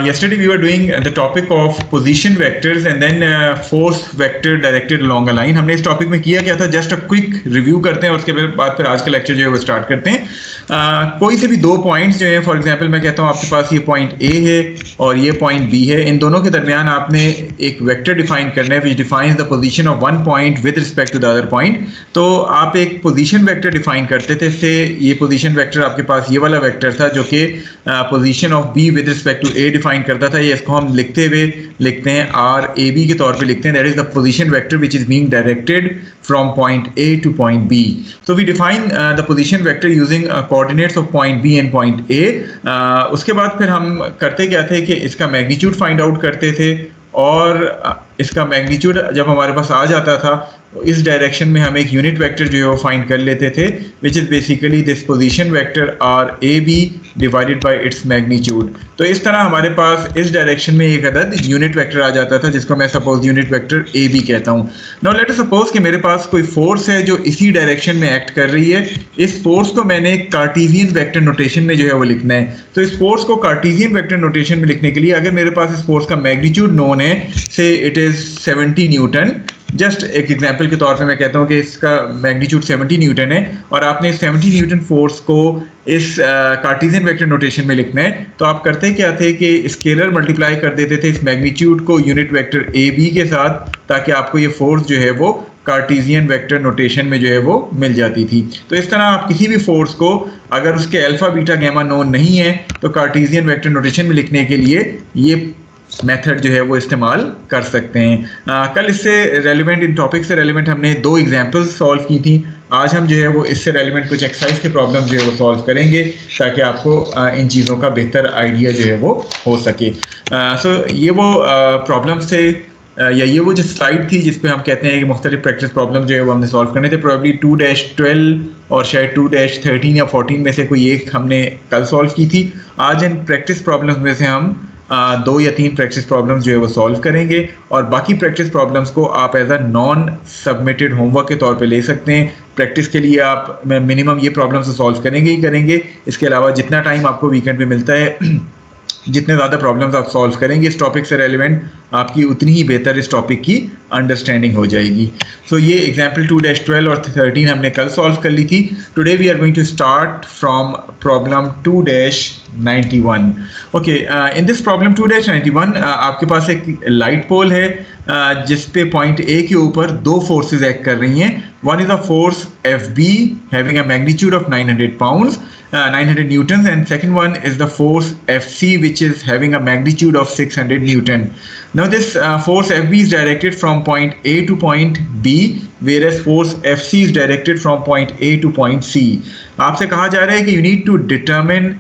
Yesterday we were doing the topic of position vectors and then force vector directed along a line. हमने इस topic में किया क्या था, जस्ट अ क्विक रिव्यू करते हैं और उसके बाद फिर आज का लेक्चर जो है वो स्टार्ट करते हैं. कोई से भी दो पॉइंट्स जो है, फॉर एग्जांपल मैं कहता हूँ आपके पास ये पॉइंट ए है और ये पॉइंट बी है. इन दोनों के दरमियान आपने एक वेक्टर डिफाइन करना है which defines the position of one point with respect to the other point. तो आप एक पोजीशन वेक्टर डिफाइन करते थे. इससे ये पोजीशन वेक्टर आपके पास ये वाला वेक्टर था जो कि position of B with respect to A define करता था. ये इसको हम लिखते हुए लिखते हैं आर ए बी के तौर पे लिखते हैं. That is the position vector which is being directed from point A to point B. So we define the position vector using coordinates of point B and point A. उसके बाद फिर हम करते क्या थे कि इसका मैग्नीट्यूड फाइंड आउट करते थे और इसका मैग्नीट्यूड जब हमारे पास आ जाता था तो इस डायरेक्शन में हम एक यूनिट वेक्टर जो है वो फाइंड कर लेते थे which is basically this position vector R A B divided by its magnitude. तो इस तरह हमारे पास इस डायरेक्शन में एक अदद यूनिट वेक्टर आ जाता था जिसको मैं suppose unit vector A B कहता हूँ. नाउ लेट अस सपोज कि मेरे पास कोई फोर्स है जो इसी डायरेक्शन में एक्ट कर रही है. इस फोर्स को मैंने कार्टेशियन वेक्टर नोटेशन में जो है वो लिखना है. तो इस फोर्स को कार्टेशियन वेक्टर नोटेशन में लिखने के लिए अगर मेरे पास इस फोर्स का मैग्नीट्यूड नोन है, से इट इज़ 70 न्यूटन. जस्ट एक एग्जांपल के तौर पे मैं कहता हूँ कि इसका मैग्नीट्यूड 70 न्यूटन है और आपने 70 न्यूटन फोर्स को इस कार्टेशियन वेक्टर नोटेशन में लिखना है. तो आप करते क्या थे कि स्केलर मल्टीप्लाई कर देते थे इस मैग्नीट्यूड को यूनिट वेक्टर ए बी के साथ, ताकि आपको ये फोर्स जो है वो कार्टेशियन वेक्टर नोटेशन में जो है वो मिल जाती थी. तो इस तरह आप किसी भी फोर्स को अगर उसके अल्फा बीटा गैमा नोन नहीं है तो कार्टेशियन वेक्टर नोटेशन में लिखने के लिए ये मेथड जो है वो इस्तेमाल कर सकते हैं. कल इससे रेलिवेंट, इन टॉपिक से रेलिवेंट हमने दो एग्जांपल्स सॉल्व की थी. आज हम जो है वो इससे रेलिवेंट कुछ एक्सरसाइज के प्रॉब्लम जो है वो सॉल्व करेंगे ताकि आपको इन चीज़ों का बेहतर आइडिया जो है वो हो सके. सो ये वो प्रॉब्लम से या ये वो जो स्लाइड थी जिस पे हम कहते हैं कि मुख्तलिफ प्रैक्टिस प्रॉब्लम जो है वो हमने सॉल्व करने थे. प्रोबेबली 2-12 और शायद 2-13 या 14 में से कोई एक हमने कल सॉल्व की थी. आज इन प्रैक्टिस प्रॉब्लम्स में से हम 2 या 3 प्रैक्टिस प्रॉब्लम्स जो है वो सॉल्व करेंगे और बाकी प्रैक्टिस प्रॉब्लम्स को आप as a non submitted homework के तौर पे ले सकते हैं. प्रैक्टिस के लिए आप मिनिमम ये प्रॉब्लम्स सॉल्व करेंगे ही करेंगे. इसके अलावा जितना टाइम आपको वीकेंड पे मिलता है जितने ज़्यादा प्रॉब्लम्स आप सॉल्व करेंगे इस टॉपिक से रेलिवेंट, आपकी उतनी ही बेहतर इस टॉपिक की अंडरस्टैंडिंग हो जाएगी. सो ये एग्जाम्पल 2-12 और 13 हमने कल सॉल्व कर ली थी. Today we are going to start from problem 2-91. Okay, in this problem 2-91 आपके पास एक लाइट पोल है जिस पे पॉइंट ए के ऊपर दो फोर्सेस एक्ट कर रही हैं. One is a force F be having a magnitude of 900 pounds 900 newtons, and second one is the force FC which is having a magnitude of 600 Newton. Now this force FB is directed from point A to point B, whereas force FC is directed from point A to point C. आपसे कहा जा रहा है कि you need to determine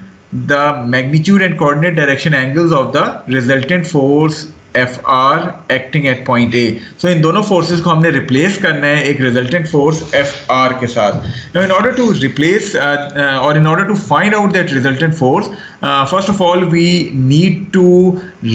the magnitude and coordinate direction angles of the resultant force FR acting at point A. So इन दोनों forces को हमने replace करना है एक resultant force FR के साथ. Now in order to replace or in order to find out that resultant force, first of all we need to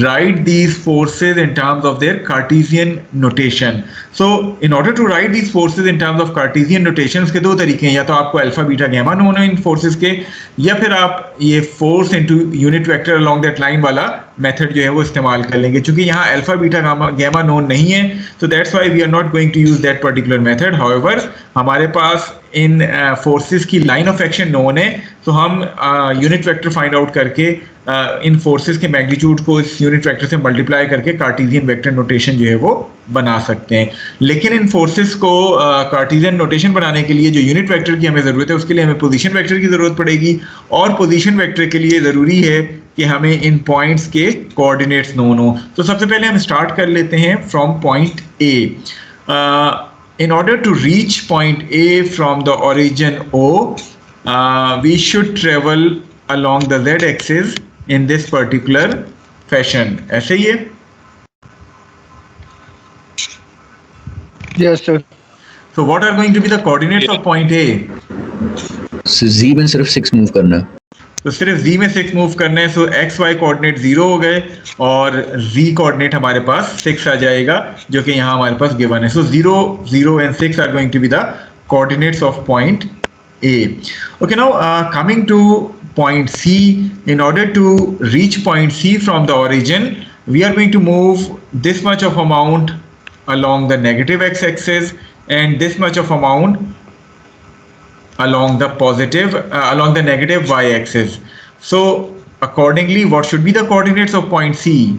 write these forces in terms of their Cartesian notation. So in order to write these forces in terms of Cartesian notation, उसके दो तरीके हैं. या तो आपको alpha beta gamma known है इन forces के, या फिर आप ये force into unit vector along that line वाला मेथड जो है वो इस्तेमाल कर लेंगे. क्योंकि यहाँ अल्फा बीटा गैमा नोन नहीं है तो that's why we are not going to use that particular method. However हमारे पास इन फोर्सेस की लाइन ऑफ एक्शन नोन है तो हम यूनिट वेक्टर फाइंड आउट करके इन फोर्सेस के मैग्नीट्यूड को इस यूनिट वेक्टर से मल्टीप्लाई करके कार्टेशियन वेक्टर नोटेशन जो है वो बना सकते हैं. लेकिन इन फोर्सेस को कार्टेशियन नोटेशन बनाने के लिए जो यूनिट वेक्टर की हमें ज़रूरत है उसके लिए हमें पोजीशन वेक्टर की ज़रूरत पड़ेगी और पोजीशन वेक्टर के लिए ज़रूरी है कि हमें इन पॉइंट्स के कोऑर्डिनेट्स नोन हो. तो सबसे पहले हम स्टार्ट कर लेते हैं from point A. In order to reach point A from the origin O, we should travel along the z-axis in this particular fashion. ऐसे ही है? Yes, sir. So what are going to be the coordinates of point A? So Z में सिर्फ 6 move करना है. तो सिर्फ z में 6 move करना है. सो एक्स वाई कोऑर्डिनेट 0 हो गए और z कोऑर्डिनेट हमारे पास 6 आ जाएगा जो कि यहाँ हमारे पास गिवन है. सो 0, 0 and 6 are going to be the coordinates of point A. Okay, now coming to point C. In order to reach point C from the origin, we are going to move this much of amount along the negative x-axis and this much of amount along the along the negative y-axis. So accordingly, what should be the coordinates of point C?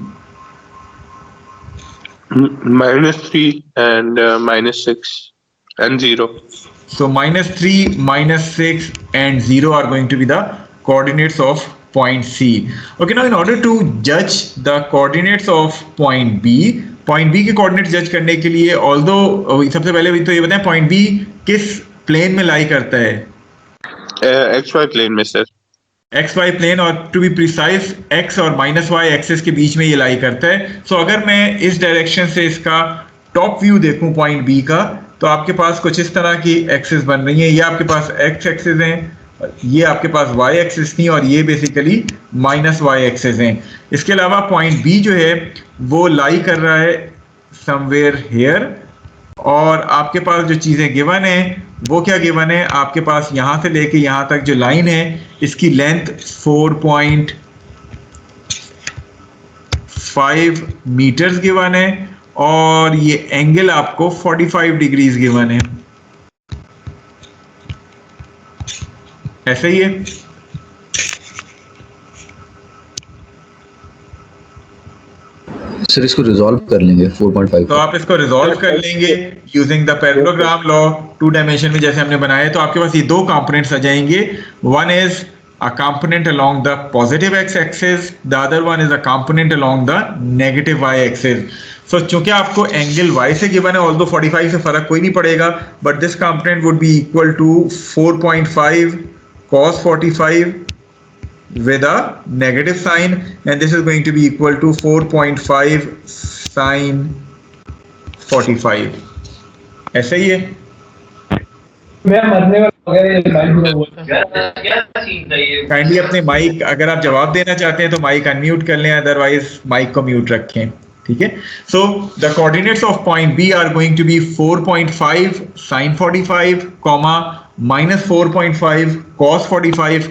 -3 and -6 and 0. So -3, -6 and 0 are going to be the coordinates of point C. Okay, now in order to judge the coordinates of point B के coordinates judge करने के लिए, although सबसे पहले तो ये बताएं point B किस plane में lie करता है? XY plane में सर. XY plane, और to be precise X और -y axis के बीच में ये lie करता है. So अगर मैं इस direction से इसका top view देखूं point B का, तो आपके पास कुछ इस तरह की एक्सिस बन रही है. ये आपके पास एक्स एक्सिस हैं, ये आपके पास वाई एक्सिस थी और ये बेसिकली -y एक्सिस हैं. इसके अलावा पॉइंट बी जो है वो लाई कर रहा है समवेयर हेयर, और आपके पास जो चीज़ें गिवन हैं वो क्या गिवन है? आपके पास यहाँ से लेके यहाँ तक जो लाइन है इसकी लेंथ 4.5 मीटर्स गिवन है और ये एंगल आपको 45 डिग्रीज गिवन है. ऐसा ही है. सर इसको रिजॉल्व कर लेंगे 4.5. तो आप इसको रिजॉल्व कर लेंगे using the parallelogram law 2 dimension में जैसे हमने बनाया. तो आपके पास ये दो कंपोनेंट्स आ जाएंगे. One is a component along the positive x-axis, the other one is a component along the negative y-axis. So चूंकि आपको एंगल y से गिवन है, although 45 से फर्क कोई नहीं पड़ेगा, but this component would be equal to 4.5 cos 45 with a negative sign, and this is going to be equal to 4.5 sin 45. ऐसे ही है. काइंडली अपने माइक, अगर आप जवाब देना चाहते हैं तो माइक अनम्यूट कर लें, अदरवाइज माइक को म्यूट रखें. ठीक है. So the coordinates of point B are going to be 4.5 sin 45, -4.5 cos 45,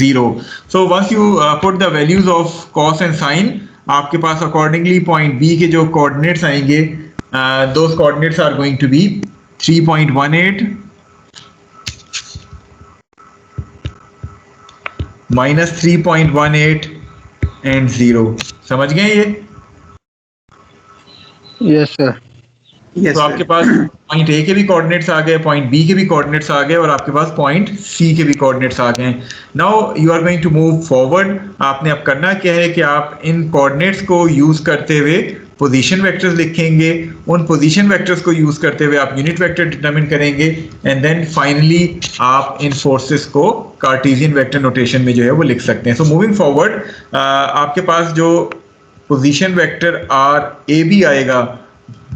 0. So once you put the values of cos and sin, आपके पास अकॉर्डिंगली पॉइंट बी के जो कोऑर्डिनेट्स आएंगे, those coordinates are going to be 3.18 -3.18 and 0. समझ गए ये? Yes sir. तो आपके पास point A के भी कोऑर्डिनेट्स आ गए, पॉइंट बी के भी कोऑर्डिनेट्स आ गए और आपके पास पॉइंट सी के भी कोऑर्डिनेट्स आ गए. Now you are going to move forward. आपने अब करना क्या है कि आप इन कोऑर्डिनेट्स को यूज करते हुए पोजीशन वेक्टर्स लिखेंगे. उन पोजीशन वेक्टर्स को यूज करते हुए आप यूनिट वेक्टर डिटरमिन करेंगे एंड देन फाइनली आप इन फोर्सेस को कार्टेशियन वेक्टर नोटेशन में जो है वो लिख सकते हैं. सो मूविंग फॉरवर्ड, आपके पास जो position vector R A B आएगा,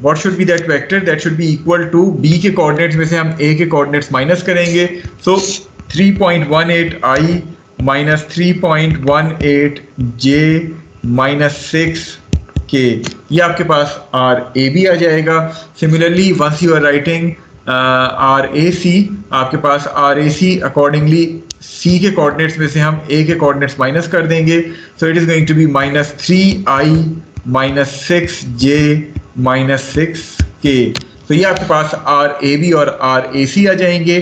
what should be that vector? That should be equal to b के कोऑर्डिनेट्स में से हम a के कोऑर्डिनेट्स माइनस करेंगे. सो 3.18 i minus 3.18 j minus 6 k, ये आपके पास आर ए बी आ जाएगा. Similarly once you are writing R A C, आपके पास R A C accordingly c के कोऑर्डिनेट्स में से हम a के कोऑर्डिनेट्स माइनस कर देंगे. So it is going to be -3i minus 6j minus 6k. तो ये आपके पास आर ए बी और आर ए सी आ जाएंगे.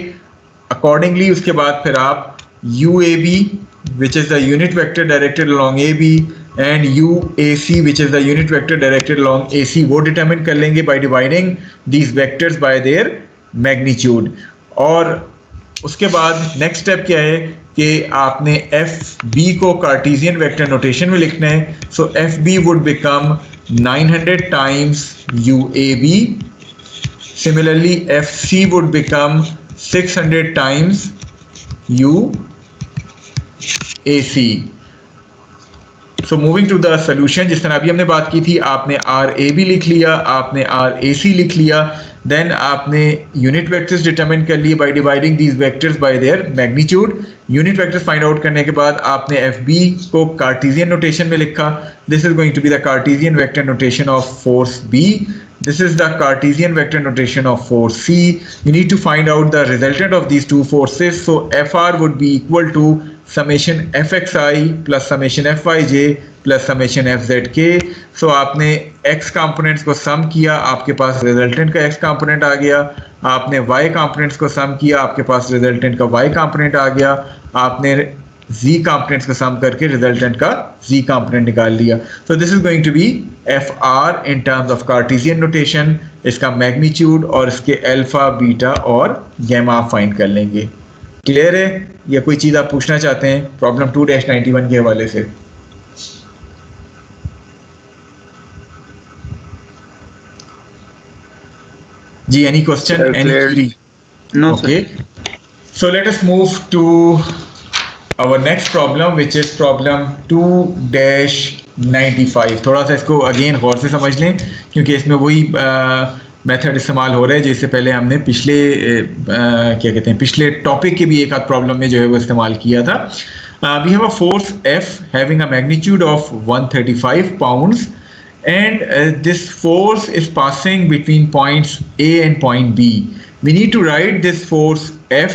अकॉर्डिंगली उसके बाद फिर आप U A B which is the unit vector directed along A B and U A C which is the unit vector directed along A C, वो determine कर लेंगे by dividing these vectors by their magnitude. और उसके बाद next step क्या है कि आपने एफ बी को कार्टेशियन वेक्टर नोटेशन में लिखना है. So F B would become 900 times UAB. Similarly, FC would become 600 times UAC. So moving to the solution, जिस तरह अभी हमने बात की थी, आपने RAB लिख लिया, आपने RAC लिख लिया, देन आपने यूनिट वेक्टर्स डिटरमिन कर लिए by dividing these vectors by their magnitude. Unit vectors find out करने के बाद आपने एफ बी को कार्टेशियन नोटेशन में लिखा. This is going to be the Cartesian vector notation of force B. This is the Cartesian vector notation of force C. You need to find out the resultant of these two forces. So Fr would be equal to summation F x i plus summation F y j plus summation F z k. So आपने x components को sum किया, आपके पास resultant का x component आ गया। आपने y components को सम किया, आपके पास रिजल्टेंट का वाई कंपोनेंट आ गया। आपने z कंपोनेंट्स को सम करके रिजल्टेंट का z कंपोनेंट निकाल लिया। So this is going to be F R in terms of cartesian notation. इसका मैग्नीट्यूड और इसके अल्फा, बीटा और गैमा आप फाइंड कर लेंगे। क्लियर है? या कोई चीज आप पूछना चाहते हैं प्रॉब्लम 2-91 के हवाले से? जी, any question, any query? No, Okay. So let us move to our next problem, which is problem 2-95. थोड़ा सा इसको अगेन गौर से समझ लें, क्योंकि इसमें वही मेथड इस्तेमाल हो रहा है जिससे पहले हमने पिछले क्या कहते हैं, पिछले टॉपिक के भी एक आध प्रॉब्लम में जो है वो इस्तेमाल किया था। We have a force F having a magnitude of 135 pounds, and this force is passing between points A and point B. We need to write this force F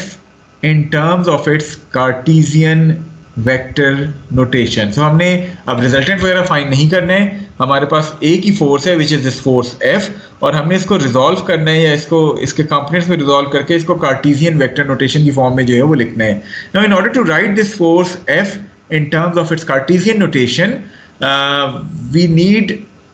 in terms of its Cartesian vector notation. So हमने अब resultant वगैरह find नहीं करना है, हमारे पास एक ही force है which is this force F, और हमने इसको रिजॉल्व करना है या इसको इसके कंपोनेंट्स में रिजॉल्व करके इसको कार्टेशियन वेक्टर नोटेशन की फॉर्म में जो है वो लिखना है। Now in order to write this force F in terms of its Cartesian notation, we need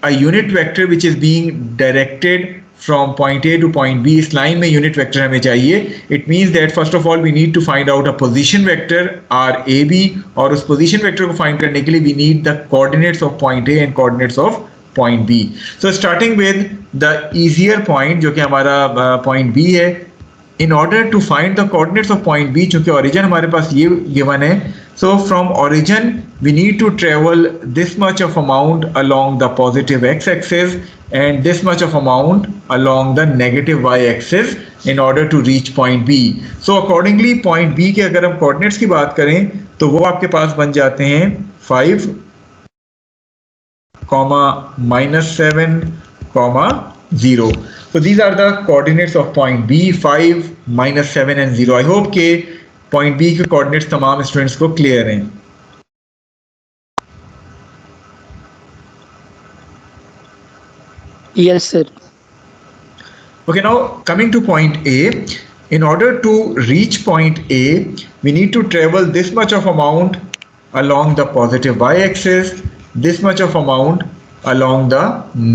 a unit vector which is being directed from point A to point B. इस line में unit vector हमें चाहिए। It means that first of all we need to find out a position vector RAB, और उस position vector को find करने के लिए we need the coordinates of point A and coordinates of point B. So starting with the easier point जो कि हमारा point B है, in order to find the coordinates of point B, चूंकि origin हमारे पास ये given है, so from origin we need to travel this much of amount along the positive x-axis and this much of amount along the negative y-axis in order to reach point B. So accordingly point B के अगर हम coordinates की बात करें तो वो आपके पास बन जाते हैं 5, -7, 0. So these are the coordinates of point B, 5, -7 and 0. I hope के point B के coordinates तमाम students को clear हैं। Yes, sir. Okay, now coming to point A, in order to reach point A, we need to travel this much of amount along the positive y-axis, this much of amount along the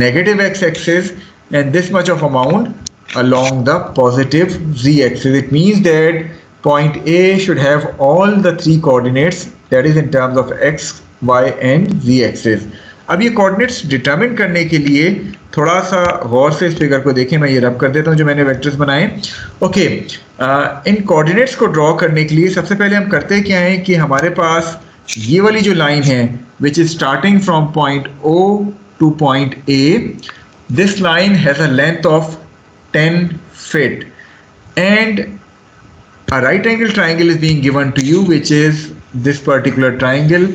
negative x-axis, and this much of amount along the positive z-axis. It means that point A should have all the three coordinates, that is in terms of x, y and z-axis. अब ये coordinates determine करने के लिए थोड़ा सा गौर से इस figure को देखें। मैं ये रब कर देता हूँ जो मैंने वेक्टर्स बनाए। ओके, इन कोऑर्डिनेट्स को ड्रॉ करने के लिए सबसे पहले हम करते क्या हैं कि हमारे पास ये वाली जो लाइन है which is starting from point O two point A, this line has a length of 10 feet and a right angle triangle is being given to you, which is this particular triangle.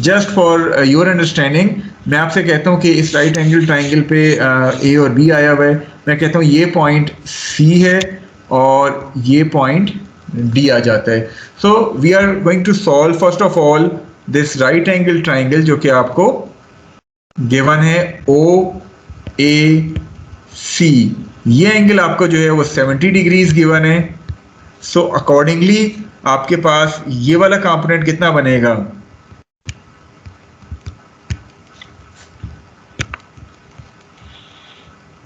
Just for your understanding, मैं आपसे कहता हूँ कि इस right angle triangle पे A और B आया हुआ है। मैं कहता हूँ ये पॉइंट C है और ये पॉइंट D आ जाता है। So we are going to solve first of all this right angle triangle जो कि आपको गिवन है OAC। ये एंगल आपको जो है वो 70 डिग्रीज गिवन है। सो अकॉर्डिंगली आपके पास ये वाला कंपोनेंट कितना बनेगा?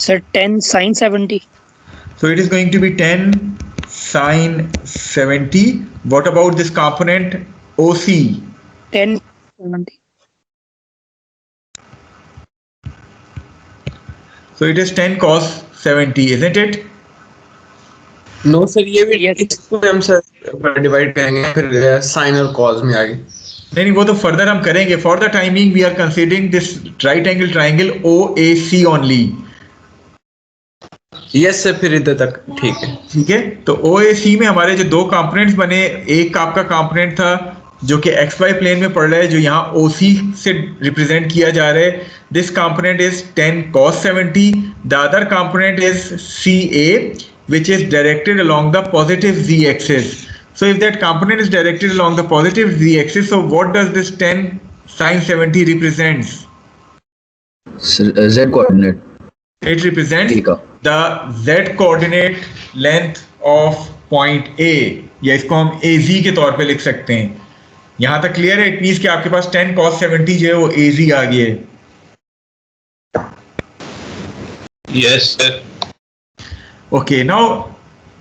Sir, 10 sin 70. So it is going to be 10 sin 70. What about this component OC? 10 70. So it is 10 cos 70, isn't it? No, sir, ये भी Yes. इसको हम सर डिवाइड करेंगे फिर साइन और कॉस में आगे। नहीं, वो तो फर्दर हम करेंगे। For the timing we are considering this right angle triangle OAC only. Yes sir, फिर इधर तक ठीक है। ठीक है, तो OAC में हमारे जो दो कंपोनेंट्स बने, एक आपका कंपोनेंट था जो कि XY प्लेन में पड़ रहा है, जो यहाँ OC से रिप्रेजेंट किया जा रहा है। This component is 10 cos 70. The other component is CA which is directed along the positive z axis. So if that component is directed along the positive z axis, so what does this 10 sine 70 represents? Z coordinate. It represents A का. the z coordinate length of point A, या इसको हम AZ के तौर पे लिख सकते हैं. यहां तक क्लियर है? इट मींस कि आपके पास 10 cos 70 जो है वो AZ आ गया है. Yes, sir. Okay, now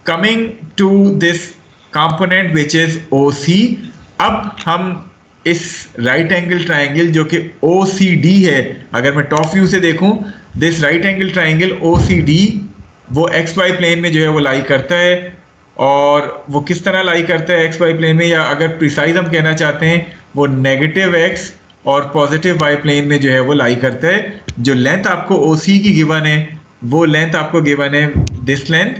coming to this component which is OC. अब हम इस राइट एंगल ट्राइंगल जो कि OCD है, अगर मैं टॉप व्यू से देखूं, this right angle triangle OCD वो एक्स वाई प्लेन में जो है वो लाई करता है. और वो किस तरह लाई करता है एक्स वाई प्लेन में, या अगर प्रिसाइज हम कहना चाहते हैं, वो नेगेटिव एक्स और पॉजिटिव वाई प्लेन में जो है वो लाई करता है. जो लेंथ आपको OC की गिवन है वो लेंथ आपको गिवन है दिस लेंथ,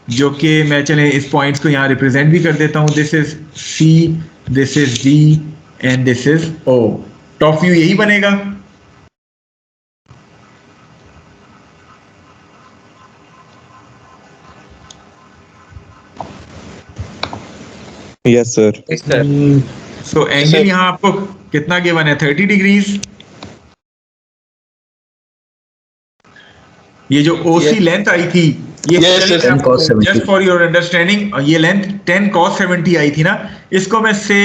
जो कि मैं चले इस पॉइंट्स को यहाँ रिप्रेजेंट भी कर देता हूँ. This is C, this is D and this is O. Top view यही बनेगा. Yes, sir. Yes, sir. So angle यहाँ आपको कितना गिवन है? 30 डिग्रीज. ये जो OC लेंथ आई थी, ये Yes, sir. 10 cos 70. Just for your understanding, ये लेंथ 10 cos 70 आई थी ना, इसको मैं से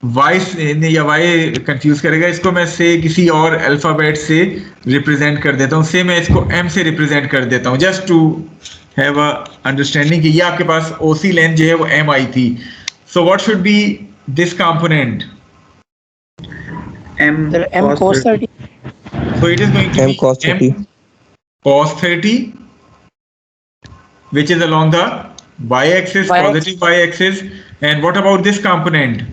वाई या वाई कंफ्यूज करेगा, इसको मैं से किसी और अल्फाबेट से रिप्रेजेंट कर देता हूँ. से मैं इसको M से रिप्रेजेंट कर देता हूँ, just to have a understanding कि ये आपके पास OC लेंथ जो है वो M आई थी. So what should be this component? Sir, M cos 30. So it is going to M be cos 30. M cos 30, which is along the y-axis, Y-axis. positive y-axis. And what about this component?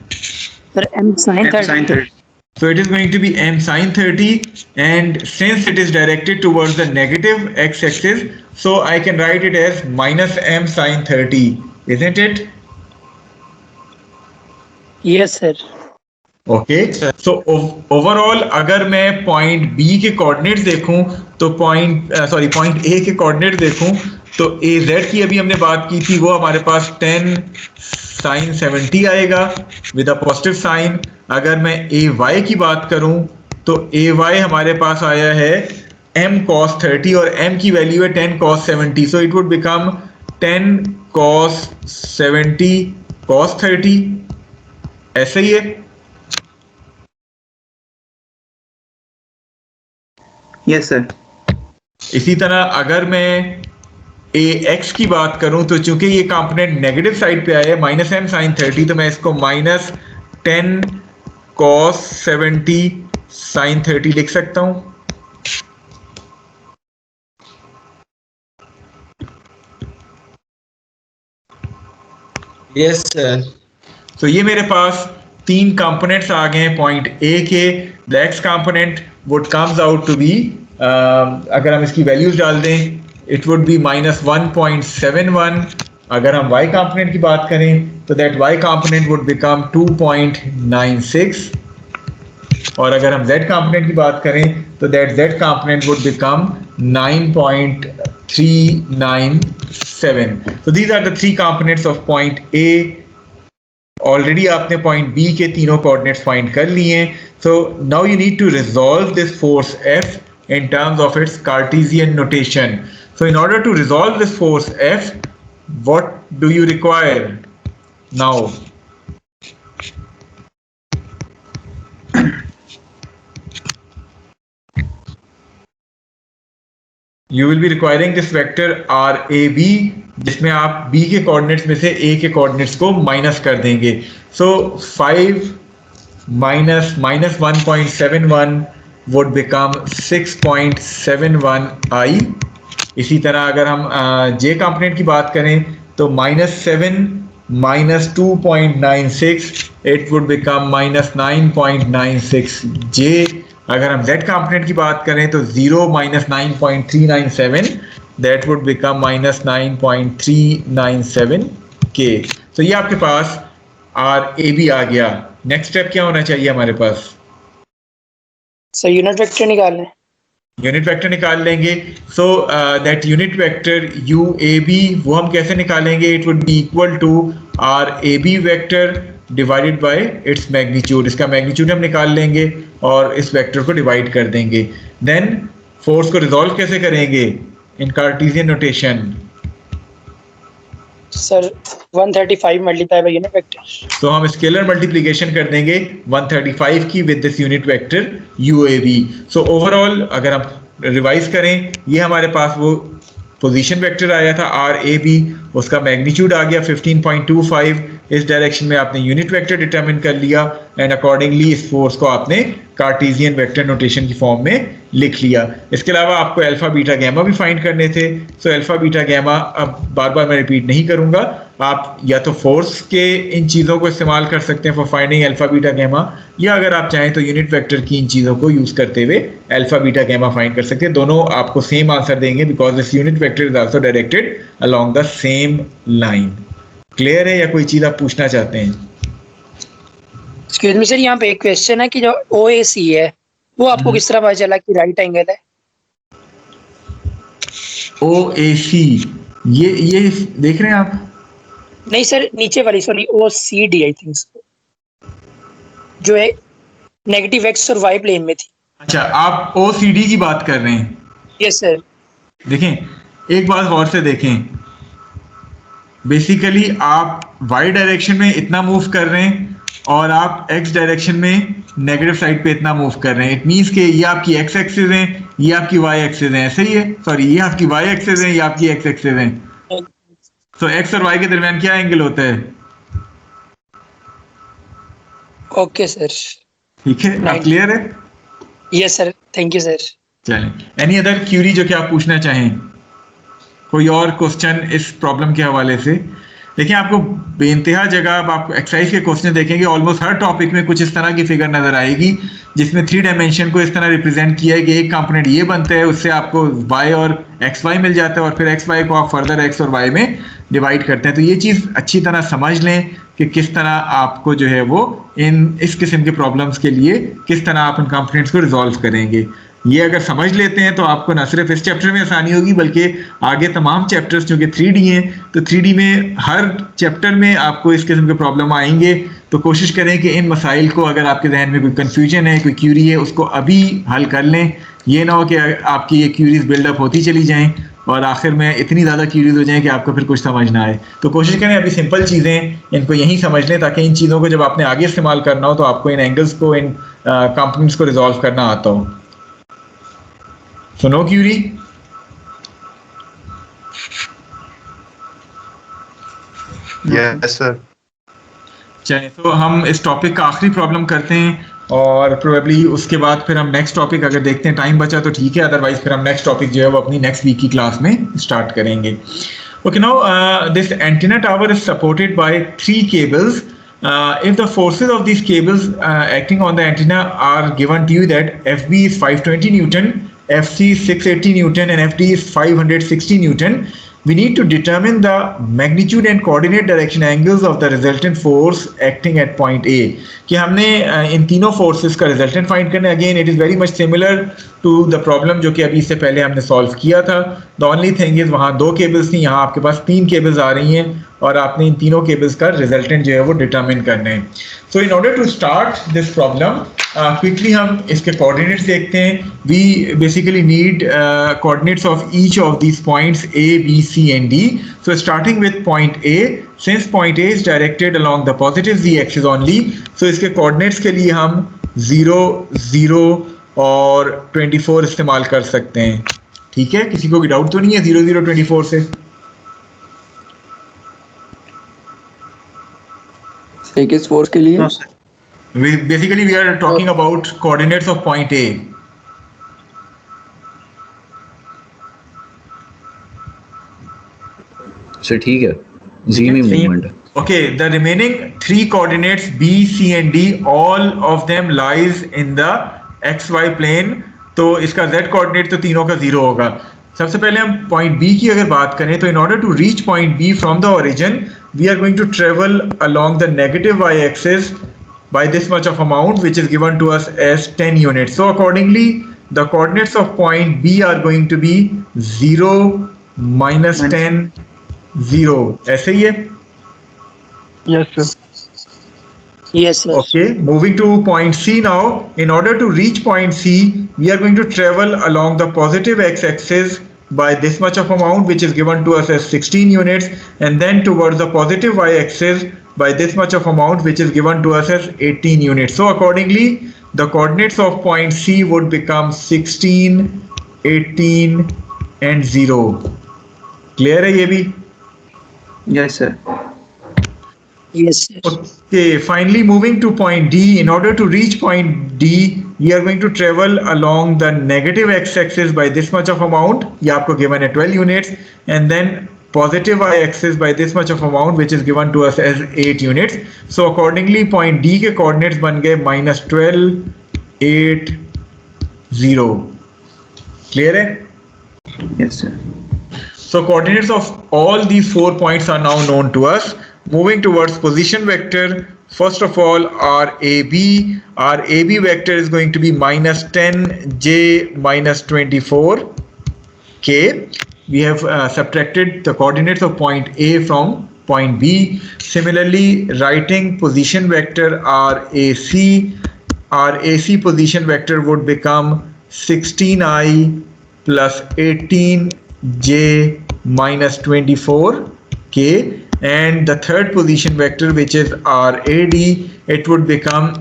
Sir, M sin 30. So it is going to be M sin 30, and since it is directed towards the negative x-axis, so I can write it as minus M sin 30, isn't it? Yes, sir. Okay. So overall अगर मैं point B के coordinates देखूं तो point A के coordinate देखूं तो AZ की अभी हमने बात की थी, वो हमारे पास 10 sin 70 आएगा विद अ पॉजिटिव साइन. अगर मैं AY की बात करूं तो AY हमारे पास आया है M cos 30 और M की वैल्यू है 10 cos 70. So it would become 10 cos 70 cos 30. ऐसे ही है. Yes, sir. इसी तरह अगर मैं AX की बात करूं तो चूंकि ये कंपोनेंट नेगेटिव साइड पे आया है माइनस M sin 30, तो मैं इसको माइनस 10 cos 70 sin 30 लिख सकता हूं. Yes, sir. तो ये मेरे पास तीन कंपोनेंट्स आ गए हैं पॉइंट A के. The X component would comes out to be, अगर हम इसकी वैल्यूज डाल दें, इट वुड बी माइनस 1.71. अगर हम Y कंपोनेंट की बात करें तो that Y component would become 2.96. और अगर हम Z कंपोनेंट की बात करें तो that Z component would become 9.397. So these are the three components of point A. Already आपने पॉइंट B के तीनों कोऑर्डिनेट्स फाइंड कर लिए हैं. So now you need to resolve this force F in terms of its Cartesian notation. So in order to resolve this force F, what do you require now? You will be requiring this vector RAB, जिसमें आप B के coordinates में से A के coordinates को minus कर देंगे. So 5 minus 1.71 would become 6.71i. इसी तरह अगर हम J कंपोनेंट की बात करें तो -7 minus 2.96, it would become -9.96j. अगर हम Z कंपोनेंट की बात करें तो 0 minus 9.397, that would become -9.397k. तो ये आपके पास RAB आ गया. नेक्स्ट स्टेप क्या होना चाहिए हमारे पास? सर यूनिट वेक्टर निकालना है. यूनिट वेक्टर निकाल लेंगे. So that unit vector u A B वो हम कैसे निकालेंगे? It would be equal to r A B vector divided by its magnitude. इसका मैग्नीट्यूड हम निकाल लेंगे और इस वेक्टर को डिवाइड कर देंगे. देन फोर्स को रिजॉल्व कैसे करेंगे? In Cartesian notation. Sir 135 multiply by unit vector. तो हम स्केलर मल्टीप्लिकेशन कर देंगे 135 की with this unit vector UAV. So overall अगर हम रिवाइज करें, ये हमारे पास वो पोजीशन वेक्टर आया था RAB, उसका मैग्नीट्यूड आ गया 15.25. इस डायरेक्शन में आपने यूनिट वेक्टर डिटरमिन कर लिया एंड अकॉर्डिंगली इस फोर्स को आपने कार्टेशियन वेक्टर नोटेशन की फॉर्म में लिख लिया. इसके अलावा आपको अल्फा बीटा गैमा भी फाइंड करने थे. सो अल्फा बीटा गैमा अब बार बार मैं रिपीट नहीं करूंगा. आप या तो फोर्स के इन चीज़ों को इस्तेमाल कर सकते हैं for finding alpha beta gamma, या अगर आप चाहें तो यूनिट वेक्टर की इन चीज़ों को यूज़ करते हुए अल्फा बीटा गैमा फाइंड कर सकते हैं. दोनों आपको सेम आंसर देंगे because this unit vector is also directed along the same line. Clear है या कोई चीज़ आप पूछना चाहते हैं? एक्सक्यूज मी सर, यहाँ पे एक क्वेश्चन है कि जो OAC है वो आपको किस तरह पता चला कि राइट एंगल है? OAC ये देख रहे हैं आप? नहीं सर, नीचे वाली, सॉरी OCD आई थिंक, जो है नेगेटिव एक्स और वाई प्लेन में थी. अच्छा, आप OCD की बात कर रहे हैं? Yes sir. देखें, एक बात गौर से देखें. बेसिकली आप y डायरेक्शन में इतना मूव कर रहे हैं और आप x डायरेक्शन में नेगेटिव साइड पे इतना मूव कर रहे हैं. इट मींस कि ये आपकी x एक्सिस है, ये आपकी y एक्सिस है. सही है? सॉरी, ये आपकी y एक्सिस है, ये आपकी x एक्सिस है. तो x और y के दरमियान क्या एंगल होता है? Okay sir. ठीक है, आप क्लियर है? Yes sir, thank you sir. चलें, एनी अदर क्यूरी जो कि आप पूछना चाहें? कोई और क्वेश्चन इस प्रॉब्लम के हवाले से? देखिए, आपको बेइंतहा जगह अब आप एक्सरसाइज के क्वेश्चन देखेंगे, ऑलमोस्ट हर टॉपिक में कुछ इस तरह की फिगर नजर आएगी जिसमें 3 डायमेंशन को इस तरह रिप्रेजेंट किया है कि एक कंपोनेंट ये बनता है, उससे आपको y और xy मिल जाता है और फिर xy को आप फर्दर x और y में डिवाइड करते हैं. तो ये चीज़ अच्छी तरह समझ लें कि किस तरह आपको जो है वो इस किस्म के प्रॉब्लम्स के लिए किस तरह आप इन कंपोनेंट्स को रिजॉल्व करेंगे. ये अगर समझ लेते हैं तो आपको न सिर्फ इस चैप्टर में आसानी होगी बल्कि आगे तमाम चैप्टर्स जो कि 3D हैं, तो 3D में हर चैप्टर में आपको इस किस्म के प्रॉब्लम आएंगे. तो कोशिश करें कि इन मसाइल को, अगर आपके जहन में कोई कन्फ्यूजन है, कोई क्यूरी है, उसको अभी हल कर लें. ये ना हो कि आपकी ये क्यूरीज बिल्डअप होती चली जाएँ और आखिर में इतनी ज़्यादा क्यूरीज हो जाएं कि आपको फिर कुछ समझ ना आए. तो कोशिश करें अभी सिंपल चीज़ें इनको यहीं समझ लें ताकि इन चीज़ों को जब आपने आगे इस्तेमाल करना हो तो आपको इन एंगल्स को, इन कंपोनेंट्स को रिजॉल्व करना आता हो. So no query? Yes, sir. चलिए, तो हम इस टॉपिक का आखिरी प्रॉब्लम करते हैं और प्रोबेबली उसके बाद फिर हम नेक्स्ट टॉपिक अगर देखते हैं, टाइम बचा तो ठीक है, अदरवाइज फिर हम नेक्स्ट टॉपिक जो है वो अपनी नेक्स्ट वीक की क्लास में स्टार्ट करेंगे. Okay, now this antenna tower is supported by 3 cables. If the forces of these cables acting on the antenna are given to you, that FB is 520 Newton, FC is 680 Newton and FD is 560 Newton, we need to determine the magnitude and coordinate direction angles of the resultant force acting at point A. कि हमने इन तीनों forces का resultant find करना है. Again it is very much similar to the problem जो कि अभी इससे पहले हमने सॉल्व किया था. द ओनली थिंग इज़ वहाँ 2 केबल्स थी, यहाँ आपके पास 3 केबल्स आ रही हैं और आपने इन तीनों केबल्स का रिजल्टेंट जो है वो डिटरमिन करने हैं. So in order to start this problem quickly हम इसके कोऑर्डिनेट्स देखते हैं. We basically need coordinates of each of these points A, B, C and D. So starting with point A, since point A is directed along the positive z axis only, so इसके coordinates के लिए हम 0, 0 और 24 इस्तेमाल कर सकते हैं. ठीक है, किसी को भी डाउट तो नहीं है 0, 0, 24 से? किस फोर्स के लिए? Basically we are talking about coordinates of point A. Sir ठीक है, Z में movement. Okay, the remaining 3 coordinates B, C and D, all of them lies in the XY plane. तो इसका Z coordinate तो तीनों का 0 होगा. सबसे पहले हम point B की अगर बात करें तो in order to reach point B from the origin, we are going to travel along the negative Y axis by this much of amount which is given to us as 10 units. So accordingly the coordinates of point B are going to be 0, -10, 0. ऐसे ही है? Yes, sir. Yes, sir. Okay, moving to point C now. In order to reach point C, we are going to travel along the positive x-axis by this much of amount, which is given to us as 16 units, and then towards the positive y-axis by this much of amount, which is given to us as 18 units. So accordingly, the coordinates of point C would become 16, 18, and 0. Clear है ये भी? Yes, sir. Yes, sir. Okay, finally moving to point D. In order to reach point D, we are going to travel along the negative x-axis by this much of amount. ये आपको given है 12 units, and then positive y-axis by this much of amount, which is given to us as 8 units. So accordingly, point D के coordinates बन गए -12, 8, 0. Clear है? Yes, sir. So coordinates of all these 4 points are now known to us. Moving towards position vector, first of all, our AB vector is going to be -10, j, -24, k. We have subtracted the coordinates of point A from point B. Similarly, writing position vector our AC position vector would become 16i plus 18j minus 24k, and the third position vector, which is our AD, it would become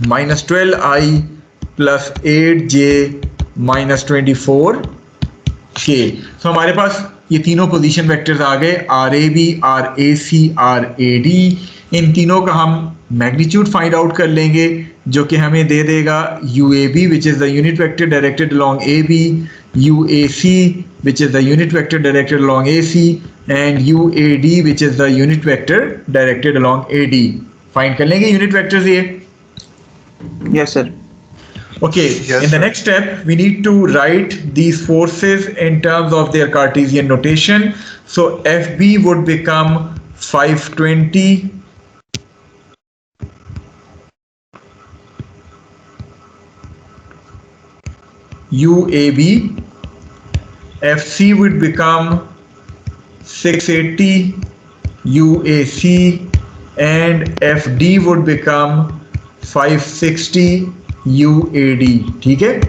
minus 12i plus 8j minus 24k. So हमारे पास ये तीनों position vectors आ गए, RAB, RAC, RAD. इन तीनों का हम magnitude find out कर लेंगे, जो कि हमें दे देगा UAB, which is the unit vector directed along AB, UAC, which is the unit vector directed along AC, and UAD, which is the unit vector directed along AD. Find कर लेंगे unit vectors ये. Yes, sir. Okay, Yes, in the sir. next step, we need to write these forces in terms of their Cartesian notation. So FB would become 520. UAB, FC would become 680, UAC, and FD would become 560 UAD. ठीक है?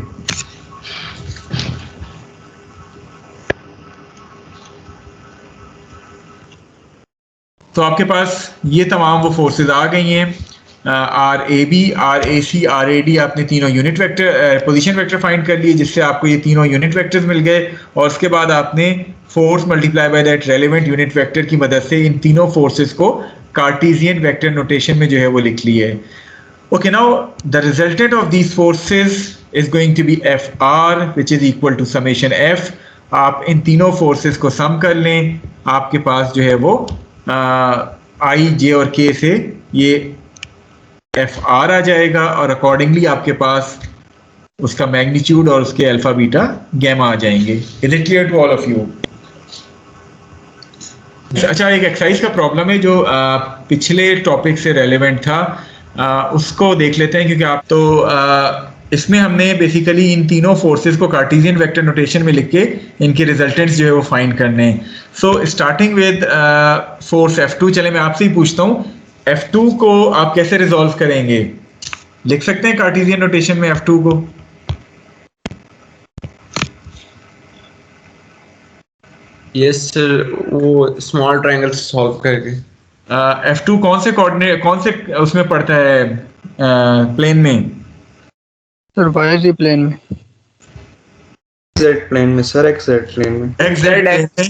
तो आपके पास ये तमाम वो forces आ गई हैं. RAB, RAC, RAD, आपने तीनों unit vector position vector find कर लिए, जिससे आपको ये तीनों यूनिट वेक्टर्स मिल गए, और उसके बाद आपने force multiply by that relevant unit vector की मदद से इन तीनों फोर्सेस को कार्टेशियन वेक्टर नोटेशन में जो है वो लिख लिए. Okay, now the resultant of these forces is going to be FR, which is equal to summation F. आप इन तीनों फोर्सेस को सम कर लें, आपके पास जो है वो I, J और K से ये FR आ जाएगा, और अकॉर्डिंगली आपके पास उसका मैग्नीट्यूड और उसके अल्फा बीटा गैमा आ जाएंगे. Is it clear to all of you? अच्छा, एक एक्सरसाइज का प्रॉब्लम है जो पिछले टॉपिक से रेलेवेंट था, उसको देख लेते हैं, क्योंकि आप तो इसमें हमने बेसिकली इन तीनों फोर्सेस को कार्टेशियन वेक्टर नोटेशन में लिख के इनके रिजल्टेंट्स जो है वो फाइंड करने हैं. सो स्टार्टिंग विद फोर्स F2, चले मैं आपसे ही पूछता हूँ, F2 को आप कैसे रिजॉल्व करेंगे? लिख सकते हैं कार्टेशियन नोटेशन में F2 को? यस सर, वो स्मॉल ट्रायंगल सॉल्व करके. F2 कौन से कोऑर्डिनेट, कौन से उसमें पड़ता है प्लेन में? सर YZ प्लेन में. Z प्लेन में सर, XZ प्लेन में. XZ प्लेन में,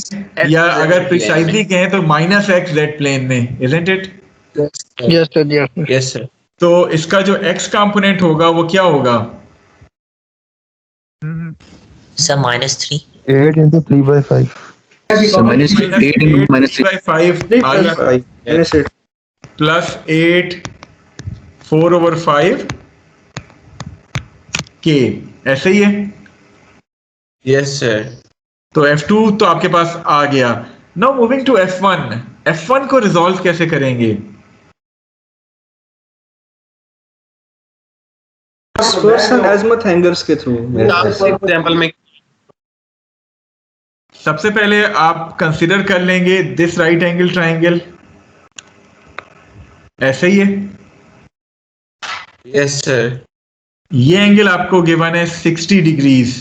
या अगर प्रिसाइजली कहें तो -XZ प्लेन में, isn't it? Yes sir, yes sir. Yes sir. तो इसका जो x कंपोनेंट होगा वो क्या होगा? Sir -3. 8 into 3/5. So minus 8 into minus 3. -3/5 plus 8 4/5 k, ऐसे ही है. Yes sir. तो F2 तो आपके पास आ गया. Now moving to F1. F1 को रिजॉल्व कैसे करेंगे? ट्रांसवर्स एंड एजिमुथ एंगल्स के थ्रू एग्जांपल में सबसे पहले आप कंसिडर कर लेंगे दिस राइट एंगल ट्राइंगल, ऐसे ही है। यस सर, ये एंगल आपको गिवन है 60 डिग्रीज।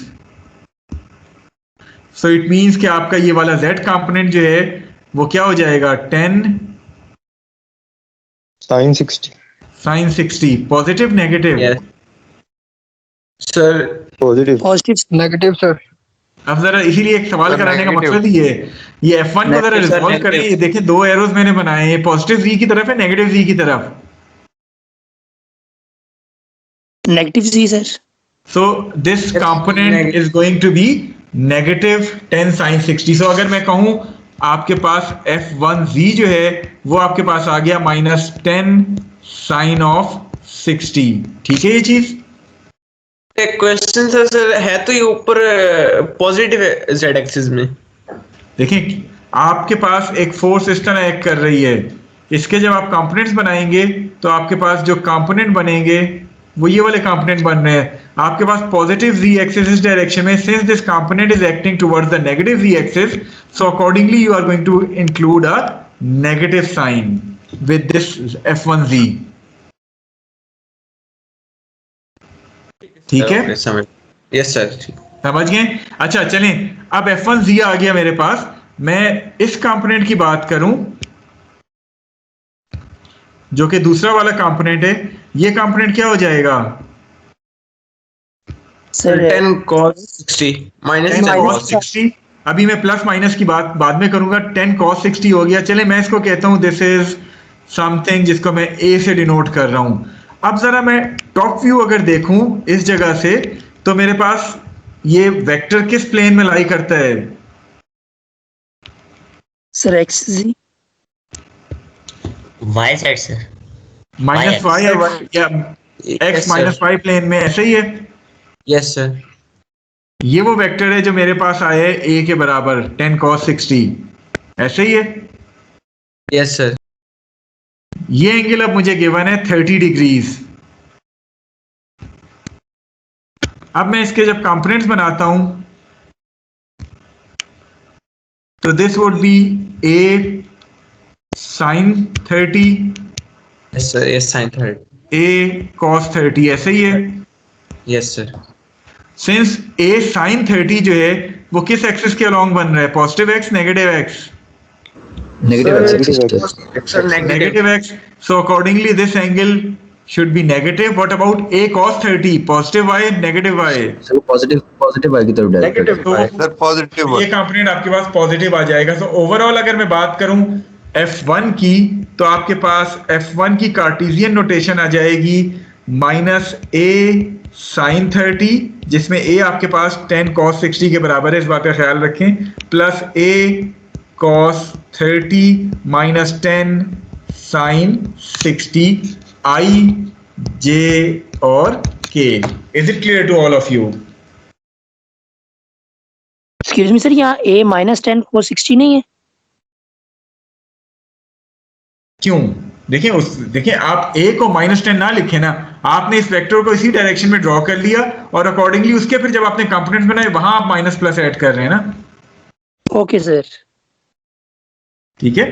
सो इट मींस कि आपका ये वाला z कंपोनेंट जो है वो क्या हो जाएगा 10 sin 60 sin 60, positive negative. Yes sir, positive positive negative sir. अब जरा इसीलिए एक सवाल कराने का मकसद ही है, ये F1 को जरा Negative, sir, रिजॉल्व करें। negative. ये देखिए दो एरोज मैंने बनाए हैं, पॉजिटिव z की तरफ है, नेगेटिव z की तरफ। Negative z sir. So this component negative. is going to be negative 10 sin 60। So अगर मैं कहूँ आपके पास F1z जो है वो आपके पास आ गया -10 sin of 60। ठीक है ये चीज? एक क्वेश्चन था सर, है तो ये ऊपर पॉजिटिव z एक्सिस में। देखिए आपके पास एक फोर्स इस तरह एक्ट कर रही है, इसके जब आप कंपोनेंट्स बनाएंगे तो आपके पास जो कंपोनेंट बनेंगे वो ये वाले कंपोनेंट बन रहे हैं। आपके पास पॉजिटिव z एक्सिस इस डायरेक्शन में, since this component is acting towards the negative z axis, so accordingly you are going to include a negative sign with this F1z। ठीक है, Okay, समझ। यस सर, समझ गए? अच्छा चलें, अब F1z आ गया मेरे पास। मैं इस कंपोनेंट की बात करूं जो कि दूसरा वाला कंपोनेंट है, ये कंपोनेंट क्या हो जाएगा? Sir 10 cos 60 minus 10 10 cos cos 60। अभी मैं प्लस माइनस की बात बाद में करूंगा। 10 cos 60 हो गया। चले मैं इसको कहता हूं दिस इज समथिंग जिसको मैं A से डिनोट कर रहा हूं। अब जरा मैं टॉप व्यू अगर देखूं इस जगह से, तो मेरे पास ये वेक्टर किस प्लेन में लाई करता है? Sir x z Y side sir. Minus y या एक्स माइनस वाई प्लेन में, ऐसे ही है। यस सर, ये वो वेक्टर है जो मेरे पास आया है A के बराबर 10 cos 60, ऐसे ही है। यस सर, ये एंगल अब मुझे गिवन है 30 डिग्रीज। अब मैं इसके जब कंपोनेंट्स बनाता हूं तो this would be A sin 30, yes sir, yes sin 30, A cos 30, ऐसे ही है। Yes sir, since A sin 30 जो है वो किस एक्सिस के अलोंग बन रहा है? Positive x, negative x? Negative axis sir negative. Negative x. So accordingly, this angle should be negative. What about A cos 30? Positive y, negative y. Sir positive y की तरफ डायरेक्ट Negative तो y. Sir positive ये component आपके पास positive आ जाएगा। So overall अगर मैं बात करूं F1 की, तो आपके पास F1 की कार्टेशियन नोटेशन आ जाएगी -A sin 30, जिसमें A आपके पास 10 cos 60 के बराबर है, इस बात का ख्याल रखें, plus A cos 30 minus 10 sin 60, I, J और K. Is it clear to all of you? Excuse me sir, यहाँ A -10 cos 60 नहीं है? क्यों? देखिए आप A को -10 ना लिखे ना, आपने इस वेक्टर को इसी डायरेक्शन में ड्रॉ कर लिया और अकॉर्डिंगली उसके फिर जब आपने कंपोनेंट्स बनाए वहां आप माइनस प्लस ऐड कर रहे हैं ना। Okay sir. ठीक है,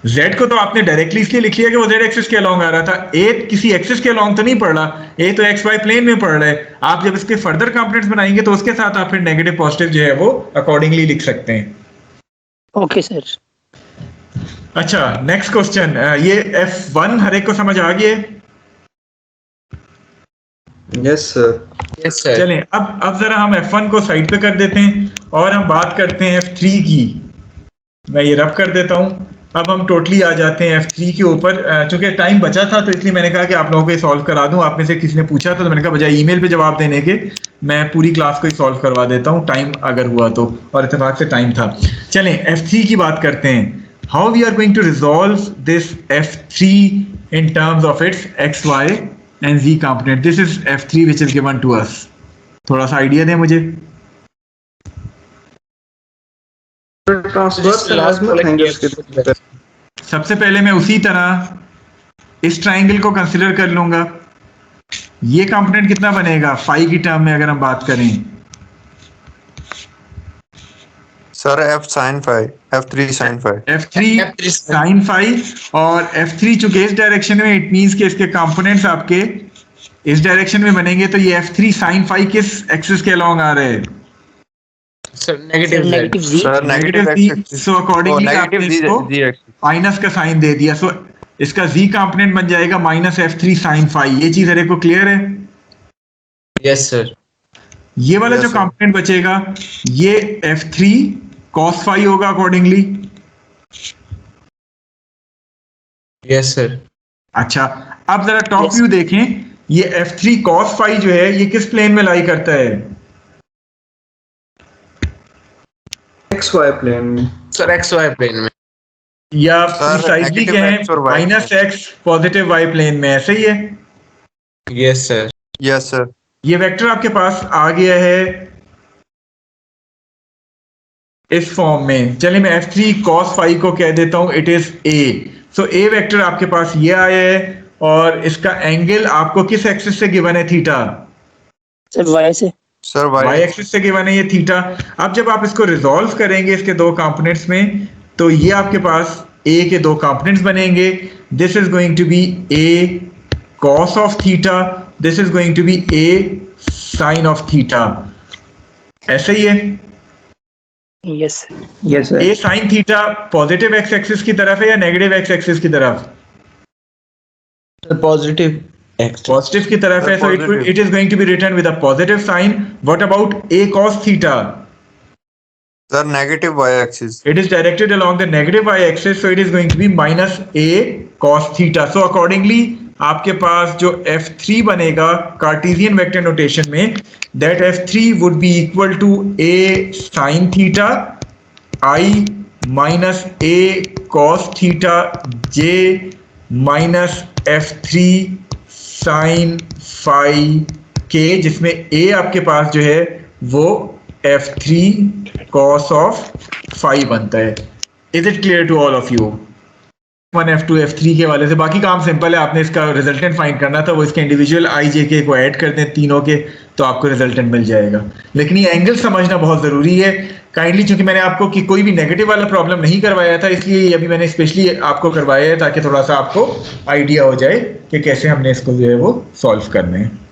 Z को तो आपने डायरेक्टली इसलिए लिख लिया कि वो Z एक्सिस के अलोंग आ रहा था। A किसी एक्सिस के अलोंग तो नहीं पड़ रहा, A तो एक्स वाई प्लेन में पड़ रहा है। आप जब इसके फर्दर कंपोनेंट्स बनाएंगे तो उसके साथ आप फिर नेगेटिव पॉजिटिव जो है वो अकॉर्डिंगली लिख सकते हैं। Okay sir. अच्छा नेक्स्ट क्वेश्चन, ये F1 हर एक को समझ आ गया? Yes sir. यस सर, चलें अब जरा हम F1 को साइड पे कर देते हैं और हम बात करते हैं F3 की। मैं ये रब कर देता हूं। अब हम टोटली आ जाते हैं F3 के ऊपर। चूंकि टाइम बचा था तो इसलिए मैंने कहा कि आप लोगों को ये सॉल्व करा दूं। आप में से किसी ने पूछा था तो मैंने कहा बजाय ईमेल पे जवाब देने के मैं पूरी क्लास को ही सॉल्व करवा देता हूं, टाइम अगर हुआ तो, और इत्तेफाक से टाइम था। चलें F3 की बात करते हैं। How we are going to resolve this F3 in terms of its x y and z component. This is F3 which is given to us. थोड़ा सा आइडिया दें मुझे। ट्रांसवर्स एंड एजिमुथ एंगल्स के थ्रू। सबसे पहले मैं उसी तरह इस ट्राइंगल को कंसिडर कर लूंगा ये कंपोनेंट कितना बनेगा फाई की टर्म में अगर हम बात करें? Sir f sin phi, f3 sin phi. F3 sin phi और F3 चूंकि इस डायरेक्शन में, इट मींस कि इसके कंपोनेंट्स आपके इस डायरेक्शन में बनेंगे, तो ये F3 sin phi किस एक्सिस के अलोंग आ रहे हैं? सर नेगेटिव नेगेटिव जी Sir, negative Z। x-axis. So accordingly Oh, आपने negative इसको z axis. माइनस का साइन दे दिया, सो इसका Z कंपोनेंट बन जाएगा माइनस F3 sin phi। ये चीज हर एक को क्लियर है? Yes sir. ये वाला Yes, जो sir. कंपोनेंट बचेगा ये F3 cos phi होगा अकॉर्डिंगली। Yes sir. अच्छा, अब जरा टॉप Yes. व्यू देखें, ये F3 cos phi जो है ये किस प्लेन में लाई करता है? XY प्लेन में। सर एक्स वाई प्लेन में। या Sir, प्रिसाइजली negative कहें x और y minus x positive y plane में, ऐसा ही है? Yes sir. Yes, sir. ये वेक्टर आपके पास आ गया है इस फॉर्म में। चलिए मैं F3 cos phi को कह देता हूं it is A। So A vector आपके पास ये आया है और इसका एंगल आपको किस एक्सिस से गिवन है? थीटा। सर वाई से Sir, y y. एक्सिस से गिवन है ये थीटा। अब जब आप इसको रिजॉल्व करेंगे इसके दो कंपोनेंट्स में, तो ये आपके पास a के दो कंपोनेंट्स बनेंगे। This is going to be a cos of theta, this is going to be a sin of theta. ऐसा ही है? Yes Yes, sir. a sin theta positive x axis की तरफ है या नेगेटिव एक्स एक्सिस की तरफ? Positive x. पॉजिटिव की तरफ है, so Positive. It is going to be written with a positive sign. What about a cos theta? Sir, negative y axis. It is directed along the negative y-axis, so it is going to be minus a cos theta. So accordingly, आपके पास जो F3 बनेगा Cartesian vector notation में, that F3 would be equal to a sin theta I minus a cos theta j minus F3 sin phi k, जिसमें a आपके पास जो है वो F3 cos of phi बनता है। Is it clear to all of you? F1 F2 F3 के वाले से बाकी काम सिंपल है, आपने इसका रिजल्टेंट फाइंड करना था, वो इसके इंडिविजुअल आई जे के को ऐड कर दें तीनों के, तो आपको रिजल्टेंट मिल जाएगा। लेकिन ये एंगल समझना बहुत ज़रूरी है काइंडली, चूंकि मैंने आपको कि कोई भी नेगेटिव वाला प्रॉब्लम नहीं करवाया था, इसलिए ये अभी मैंने स्पेशली आपको करवाया है ताकि थोड़ा सा आपको आइडिया हो जाए कि कैसे हमने इसको जो है वो सॉल्व करना है।